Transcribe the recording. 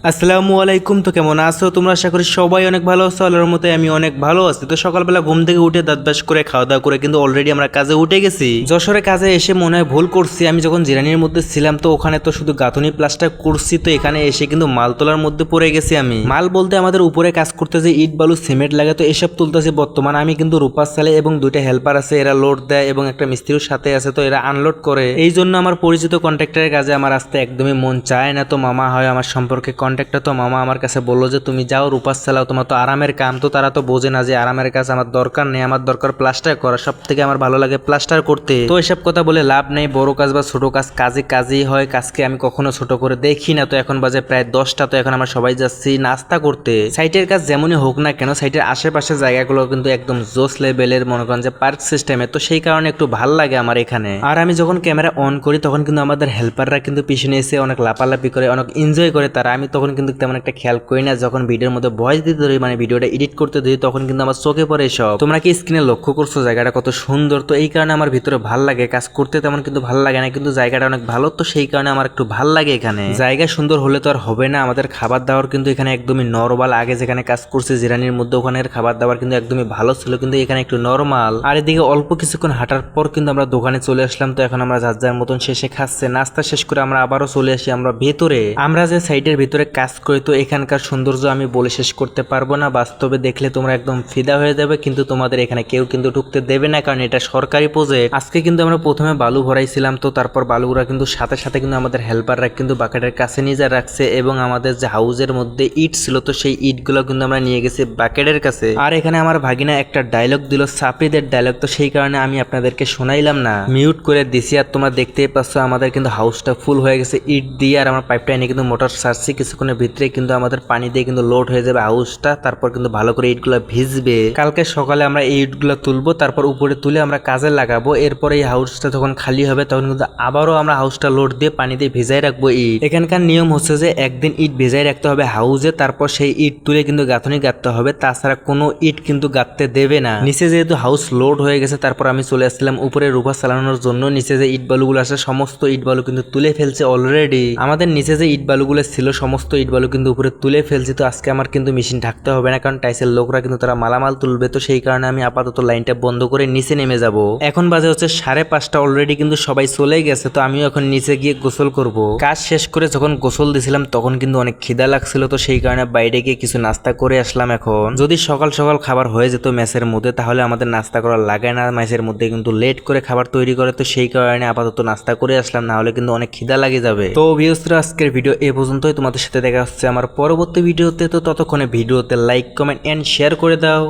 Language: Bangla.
আসসালামু আলাইকুম। তো কেমন আছো তোমরা? আশা করি সবাই অনেক ভালো আছো। আল্লাহর মতে আমি অনেক ভালো আছি। তো সকালবেলা ঘুম থেকে উঠে দাঁত ব্রাশ করে খাওয়া দাওয়া করে কিন্তু অলরেডি আমরা কাজে উঠে গেছি। যশোরে কাজে এসে মনে হয় ভুল করছি। আমি যখন জিরানির মধ্যে ছিলাম তো ওখানে তো শুধু গাঁথনি প্লাস্টার করছি, তো এখানে এসে কিন্তু মাল তোলার মধ্যে পড়ে গেছি আমি। মাল বলতে আমাদের উপরে কাজ করতে যে ইট বালু সিমেন্ট লাগে তো এসব তুলতেছি বর্তমানে আমি। কিন্তু রূপার সালে এবং দুইটা হেল্পার আছে, এরা লোড দেয় এবং একটা মিস্ত্রির সাথে আছে, তো এরা আনলোড করে। এই জন্য আমার পরিচিত কন্ট্রাক্টরের কাজে আমার আসতে একদমই মন চায় না। তো মামা হয় আমার সম্পর্কে কন্ট্রাক্টর, তো মামা আমার কাছে বললো যে তুমি যাও রূপাস চালাও, তোমার তো আরামের কাম। তো তারা তো বোঝে না যে আরামের কাজ আমার দরকার নেই, আমার দরকার প্লাস্টার করা। সব থেকে আমার ভালো লাগে প্লাস্টার করতে। তো এসব কথা বলে লাভ নেই, বড় কাজ বা ছোট কাজ কাজে কাজেই হয়। কাজকে আমি কখনো ছোট করে দেখি না। তো এখন বাজে প্রায় 10টা, তো এখন আমরা সবাই যাচ্ছি নাস্তা করতে। সাইটের কাজ যেমনই হোক না কেন, সাইটের আশেপাশের জায়গাগুলো কিন্তু একদম জোস লেভেলের, মনে করেন যে পার্ক সিস্টেমে। তো সেই কারণে একটু ভাল লাগে আমার এখানে। আর আমি যখন ক্যামেরা অন করি তখন কিন্তু আমাদের হেল্পাররা কিন্তু পিছনে এসে অনেক লাপালাপি করে, অনেক এনজয় করে তারা। আমি তখন কিন্তু তেমন একটা খেয়াল করি না। যখন ভিডিওর মধ্যে ভয়েস দিতে ধরি, মানে ভিডিওটা এডিট করতে ধরি, তখন কিন্তু আমার চোখে পড়ে সব। তোমরা কি স্ক্রিনে লক্ষ্য করছো জায়গাটা কত সুন্দর? তো এই কারণে আমার ভিতরে ভাল লাগে। কাজ করতে তেমন কিন্তু ভাল লাগে না, কিন্তু জায়গাটা অনেক ভালো, তো সেই কারণে আমার একটু ভাল লাগে এখানে। জায়গা সুন্দর হলে তো আর হবে না। আমাদের খাবার দাবার কিন্তু এখানে একদমই নরমাল। আগে যেখানে কাজ করছে জিরানির মধ্যে, ওখানের খাবার দাবার কিন্তু একদমই ভালো ছিল, কিন্তু এখানে একটু নরমাল। আর এদিকে অল্প কিছুক্ষণ হাঁটার পর কিন্তু আমরা দোকানে চলে আসলাম। তো এখন আমরা যার যার মতন শেষে খাচ্ছে। নাস্তা শেষ করে আমরা আবারও চলে আসি আমরা ভেতরে। আমরা যে সাইডের ভিতরে কাজ করি, তো এখানকার সৌন্দর্য আমি বলে শেষ করতে পারবো না। বাস্তবে দেখলে তোমরা একদম ফিদা হয়ে যাবে, কিন্তু তোমাদের এখানে কেউ কিন্তু ঢুকতে দেবে না, কারণ এটা সরকারি প্রজেক্ট। আজকে কিন্তু আমরা প্রথমে বালু ভরাইছিলাম, তো তারপর বালুগুলা কিন্তু সাথে সাথে কিন্তু আমাদের হেল্পাররা কিন্তু বাকেটের কাছে নিয়ে যা রাখছে, এবং আমাদের যে হাউজের মধ্যে ইট ছিল তো সেই ইটগুলো কিন্তু আমরা নিয়ে গেছি বাকেটের কাছে। আর এখানে আমার ভাগিনা একটা ডায়লগ দিল, সাপ্রিদের ডায়লগ, তো সেই কারণে আমি আপনাদেরকে শোনাইলাম না, মিউট করে দিছি। আর তোমরা দেখতেই পাচ্ছ আমাদের কিন্তু হাউসটা ফুল হয়ে গেছে ইট দিয়ে। আর আমার পাইপটা এনে কিন্তু মোটর সারছি, কিছুক্ষণের ভিতরে কিন্তু আমাদের পানি দিয়ে কিন্তু লোড হয়ে যাবে হাউসটা। তারপর কিন্তু ভালো করে ইটগুলো ভিজবে। কালকে সকালে আমরা এই ইটগুলো তুলবো, তারপর উপরে তুলে আমরা কাজে লাগাবো। এরপরে এই হাউসটা যখন খালি হবে তখন কিন্তু আবারও আমরা হাউসটা লোড দিয়ে পানি দিয়ে ভিজাই রাখবো ইট। এখানকার নিয়ম হচ্ছে যে একদিন ইট ভিজাই রাখতে হবে হাউসে, তারপর সেই ইট তুলে কিন্তু গাঁথনি গাঁথতে হবে। তাছাড়া কোনো ইট কিন্তু গাঁথতে দেবে না। নিচে যেহেতু হাউস লোড হয়ে গেছে, তারপর আমি চলে আসছিলাম উপরে রূপা চালানোর জন্য। নিচে যে ইট বালুগুলো আছে সমস্ত ইট বালু কিন্তু তুলে ফেলছে অলরেডি। আমাদের নিচে যে ইট বালুগুলো ছিল সমস্ত ইট বালু কিন্তু উপরে তুলে ফেলছি। তো আজকে আমার কিন্তু মেশিন ঢাকতে হবে না, কারণ টাইসের লোকরা কিন্তু তারা মালামাল তুলবে। তো সেই কারণে আমি আপাতত লাইনটা বন্ধ করে নিচে নেমে যাব। এখন বাজে হচ্ছে 5:30, অলরেডি কিন্তু সবাই চলে গেছে। তো আমিও এখন নিচে গিয়ে গোসল করব। কাজ শেষ করে যখন গোসল দিছিলাম তখন কিন্তু অনেক খিদা লাগছিল, তো সেই কারণে বাইরে গিয়ে কিছু নাস্তা করে আসলাম। এখন যদি সকাল সকাল খাবার হয়ে যেত মেসের মধ্যে, তাহলে আমাদের নাস্তা করা লাগে না। মেসের মধ্যে কিন্তু লেট করে খাবার তৈরি করে, তো সেই কারণে আপাতত নাস্তা করে আসলাম, না হলে কিন্তু অনেক খিদা লাগে যাবে। তো ভিউয়ার্সরা, আজকের ভিডিও এ পর্যন্তই। তোমাদের সাথে দেখা হচ্ছে আমার পরবর্তী ভিডিওতে। তো ততক্ষণে ভিডিওতে লাইক, কমেন্ট এন্ড শেয়ার করে দাও।